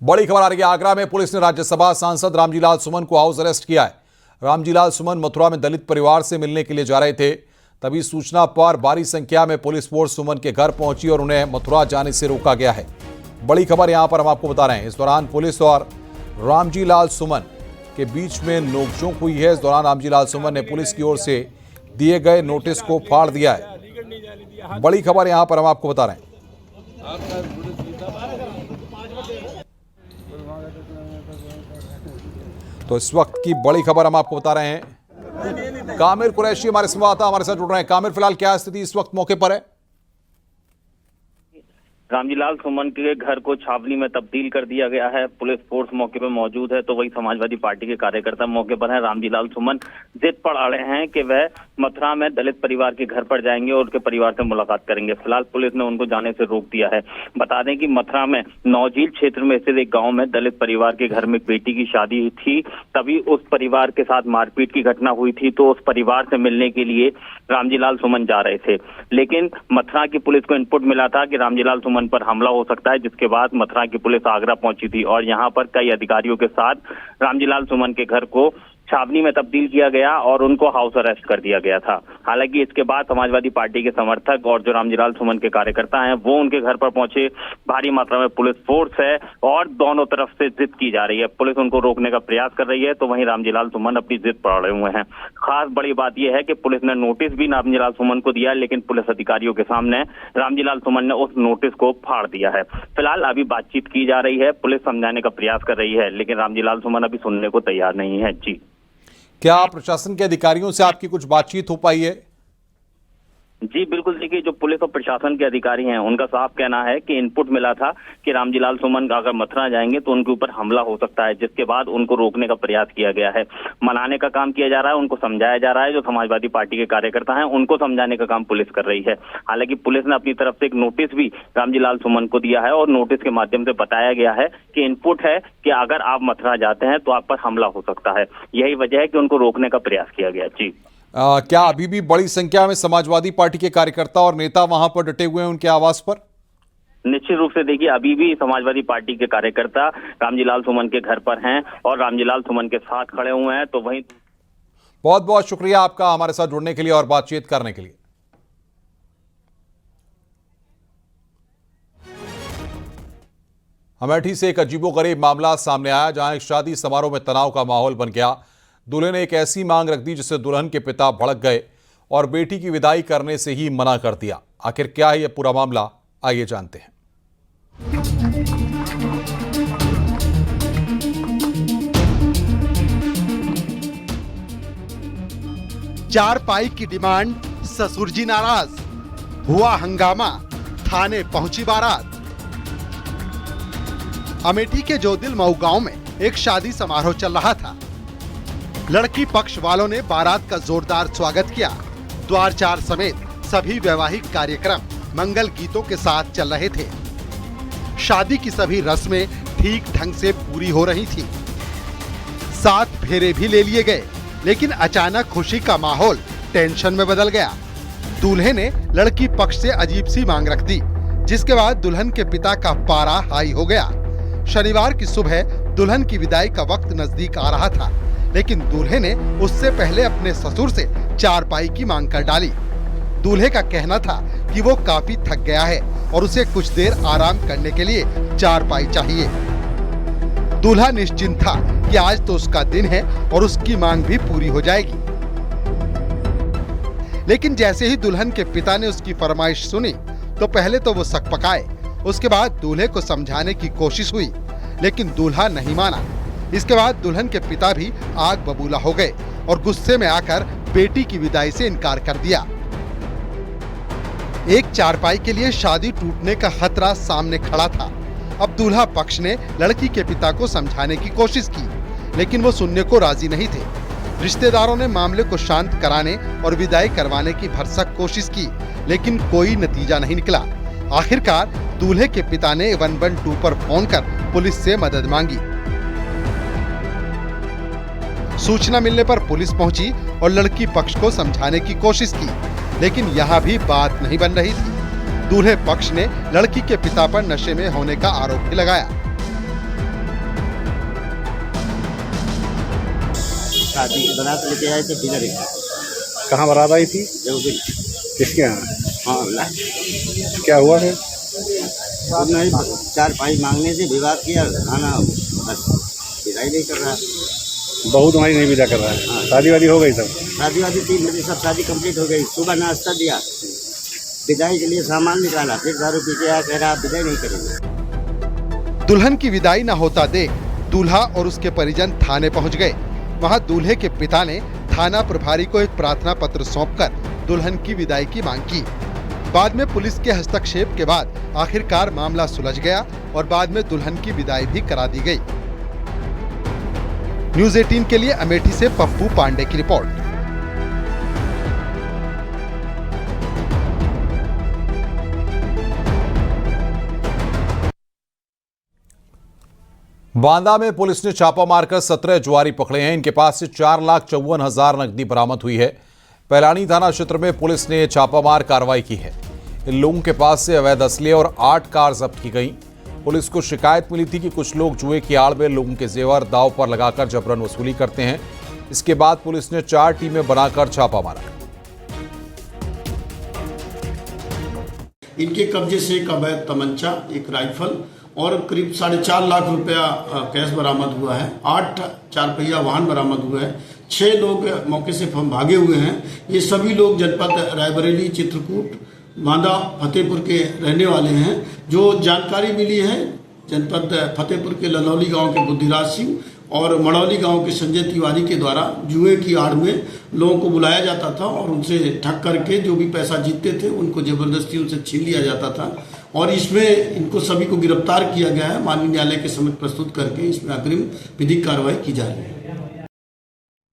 बड़ी खबर आ रही है। आगरा में पुलिस ने राज्यसभा सांसद रामजीलाल सुमन को हाउस अरेस्ट किया है। रामजीलाल सुमन मथुरा में दलित परिवार से मिलने के लिए जा रहे थे, तभी सूचना पर भारी संख्या में पुलिस फोर्स सुमन के घर पहुंची और उन्हें मथुरा जाने से रोका गया है। बड़ी खबर यहां पर हम आपको बता रहे हैं। इस दौरान पुलिस और रामजीलाल सुमन के बीच में नोकझोंक हुई है। इस दौरान रामजीलाल सुमन ने पुलिस की ओर से दिए गए नोटिस को फाड़ दिया है। बड़ी खबर यहां पर हम आपको बता रहे हैं। तो इस वक्त की बड़ी खबर हम आपको बता रहे हैं। कामिर कुरैशी हमारे संवाददाता हमारे साथ जुड़ रहे हैं। कामिर, फिलहाल क्या स्थिति इस वक्त मौके पर है? रामजीलाल सुमन के घर को छावनी में तब्दील कर दिया गया है। पुलिस फोर्स मौके पर मौजूद है, तो वही समाजवादी पार्टी के कार्यकर्ता मौके पर हैं। रामजीलाल सुमन जिद पर अड़े हैं कि वह मथुरा में दलित परिवार के घर पर जाएंगे और उनके परिवार से मुलाकात करेंगे। फिलहाल पुलिस ने उनको जाने से रोक दिया है। बता दें कि मथुरा में नौझील क्षेत्र में स्थित एक गाँव में दलित परिवार के घर में एक बेटी की शादी थी, तभी उस परिवार के साथ मारपीट की घटना हुई थी। तो उस परिवार से मिलने के लिए रामजीलाल सुमन जा रहे थे, लेकिन मथुरा की पुलिस को इनपुट मिला था कि रामजीलाल सुमन पर हमला हो सकता है, जिसके बाद मथुरा की पुलिस आगरा पहुंची थी और यहां पर कई अधिकारियों के साथ रामजीलाल सुमन के घर को छावनी में तब्दील किया गया और उनको हाउस अरेस्ट कर दिया गया था। हालांकि इसके बाद समाजवादी पार्टी के समर्थक और जो रामजीलाल सुमन के कार्यकर्ता हैं वो उनके घर पर पहुंचे। भारी मात्रा में पुलिस फोर्स है और दोनों तरफ से जिद की जा रही है। पुलिस उनको रोकने का प्रयास कर रही है, तो वहीं रामजीलाल सुमन अपनी जिद पर अड़े हुए हैं। खास बड़ी बात यह है कि पुलिस ने नोटिस भी रामजीलाल सुमन को दिया, लेकिन पुलिस अधिकारियों के सामने रामजीलाल सुमन ने उस नोटिस को फाड़ दिया है। फिलहाल अभी बातचीत की जा रही है, पुलिस समझाने का प्रयास कर रही है, लेकिन रामजीलाल सुमन अभी सुनने को तैयार नहीं है। जी, क्या प्रशासन के अधिकारियों से आपकी कुछ बातचीत हो पाई है? जी बिल्कुल, देखिए जो पुलिस और प्रशासन के अधिकारी हैं उनका साफ कहना है कि इनपुट मिला था कि रामजीलाल सुमन अगर मथुरा जाएंगे तो उनके ऊपर हमला हो सकता है, जिसके बाद उनको रोकने का प्रयास किया गया है। मनाने का काम किया जा रहा है, उनको समझाया जा रहा है। जो समाजवादी पार्टी के कार्यकर्ता हैं उनको समझाने का काम पुलिस कर रही है। हालांकि पुलिस ने अपनी तरफ से एक नोटिस भी रामजीलाल सुमन को दिया है और नोटिस के माध्यम से बताया गया है कि इनपुट है कि अगर आप मथुरा जाते हैं तो आप पर हमला हो सकता है। यही वजह है कि उनको रोकने का प्रयास किया गया। जी, क्या अभी भी बड़ी संख्या में समाजवादी पार्टी के कार्यकर्ता और नेता वहां पर डटे हुए हैं उनके आवास पर? निश्चित रूप से देखिए, अभी भी समाजवादी पार्टी के कार्यकर्ता रामजीलाल सुमन के घर पर हैं और रामजीलाल सुमन के साथ खड़े हुए हैं। तो वहीं बहुत बहुत शुक्रिया आपका हमारे साथ जुड़ने के लिए और बातचीत करने के लिए। अमेठी से एक अजीबोगरीब मामला सामने आया, जहां एक शादी समारोह में तनाव का माहौल बन गया। दूल्हे ने एक ऐसी मांग रख दी जिससे दुल्हन के पिता भड़क गए और बेटी की विदाई करने से ही मना कर दिया। आखिर क्या है यह पूरा मामला, आइए जानते हैं। चारपाई की डिमांड, ससुर जी नाराज, हुआ हंगामा, थाने पहुंची बारात। अमेठी के जोदिल मऊ गांव में एक शादी समारोह चल रहा था। लड़की पक्ष वालों ने बारात का जोरदार स्वागत किया। द्वार चार समेत सभी वैवाहिक कार्यक्रम मंगल गीतों के साथ चल रहे थे। शादी की सभी रस्में ठीक ढंग से पूरी हो रही थी। 7 फेरे भी ले लिए गए, लेकिन अचानक खुशी का माहौल टेंशन में बदल गया। दूल्हे ने लड़की पक्ष से अजीब सी मांग रख दी, जिसके बाद दुल्हन के पिता का पारा हाई हो गया। शनिवार की सुबह दुल्हन की विदाई का वक्त नजदीक आ रहा था, लेकिन दूल्हे ने उससे पहले अपने ससुर से चारपाई की मांग कर डाली। दूल्हे का कहना था कि वो काफी थक गया है और उसे कुछ देर आराम करने के लिए चारपाई चाहिए। दूल्हा निश्चिंत था कि आज तो उसका दिन है और उसकी मांग भी पूरी हो जाएगी। लेकिन जैसे ही दुल्हन के पिता ने उसकी फरमाइश सुनी तो पहले तो वो सकपकाए। उसके बाद दूल्हे को समझाने की कोशिश हुई, लेकिन दूल्हा नहीं माना। इसके बाद दुल्हन के पिता भी आग बबूला हो गए और गुस्से में आकर बेटी की विदाई से इनकार कर दिया। एक चारपाई के लिए शादी टूटने का खतरा सामने खड़ा था। अब दूल्हा पक्ष ने लड़की के पिता को समझाने की कोशिश की, लेकिन वो सुनने को राजी नहीं थे। रिश्तेदारों ने मामले को शांत कराने और विदाई करवाने की भरसक कोशिश की, लेकिन कोई नतीजा नहीं निकला। आखिरकार दूल्हे के पिता ने 112 पर फोन कर पुलिस से मदद मांगी। सूचना मिलने पर पुलिस पहुंची और लड़की पक्ष को समझाने की कोशिश की, लेकिन यहाँ भी बात नहीं बन रही थी। दूल्हे पक्ष ने लड़की के पिता पर नशे में होने का आरोप भी लगाया। शादी की बारात लेके आए थे बिदर कहाँ बारात आई थी? देवगिरी। किसके यहाँ? हाँ क्या हुआ फिर? नहीं, 4 मांगने से विवाद किया, खाना बस विदाई नहीं कर रहा। बहू तुम्हारी नहीं विदा कर रहा है? हाँ। शादी वादी हो गई सब? शादी वादी 3 बजे सब शादी कंप्लीट हो गई। सुबह नाश्ता दिया, विदाई के लिए सामान निकाला, फिर दारू पी के आया, कह रहा विदाई नहीं करेंगे। दुल्हन की विदाई न होता देख दूल्हा और उसके परिजन थाने पहुंच गए। वहां दूल्हे के पिता ने थाना प्रभारी को एक प्रार्थना पत्र सौंपकर दुल्हन की विदाई की मांग की। बाद में पुलिस के हस्तक्षेप के बाद आखिरकार मामला सुलझ गया और बाद में दुल्हन की विदाई भी करा दी गई। न्यूज़ 18 के लिए अमेठी से पप्पू पांडे की रिपोर्ट। बांदा में पुलिस ने छापा मारकर 17 जुआरी पकड़े हैं। इनके पास से 4,54,000 नकदी बरामद हुई है। पैलानी थाना क्षेत्र में पुलिस ने छापामार कार्रवाई की है। इन लोगों के पास से अवैध असले और 8 कार जब्त की गई। पुलिस को शिकायत मिली थी कि कुछ लोग जुए की आड़ में लोगों के जेवर दांव पर लगाकर जबरन वसूली करते हैं। इसके बाद पुलिस ने 4 टीमें बनाकर छापा मारा। इनके कब्जे से एक अवैध तमंचा, एक राइफल और करीब 4.5 लाख रुपया कैश बरामद हुआ है। 8 4 पहिया वाहन बरामद हुए हैं। 6 लोग मौके से भागे हुए हैं। ये सभी लोग जनपद रायबरेली, चित्रकूट, बांदा, फतेहपुर के रहने वाले हैं। जो जानकारी मिली है, जनपद फतेहपुर के ललौली गांव के बुद्धिराज सिंह और मड़ौली गांव के संजय तिवारी के द्वारा जुए की आड़ में लोगों को बुलाया जाता था और उनसे ठग करके जो भी पैसा जीतते थे उनको जबरदस्ती उनसे छीन लिया जाता था। और इसमें इनको सभी को गिरफ्तार किया गया है। माननीय न्यायालय के समक्ष प्रस्तुत करके इसमें अग्रिम विधिक कार्रवाई की जा रही है।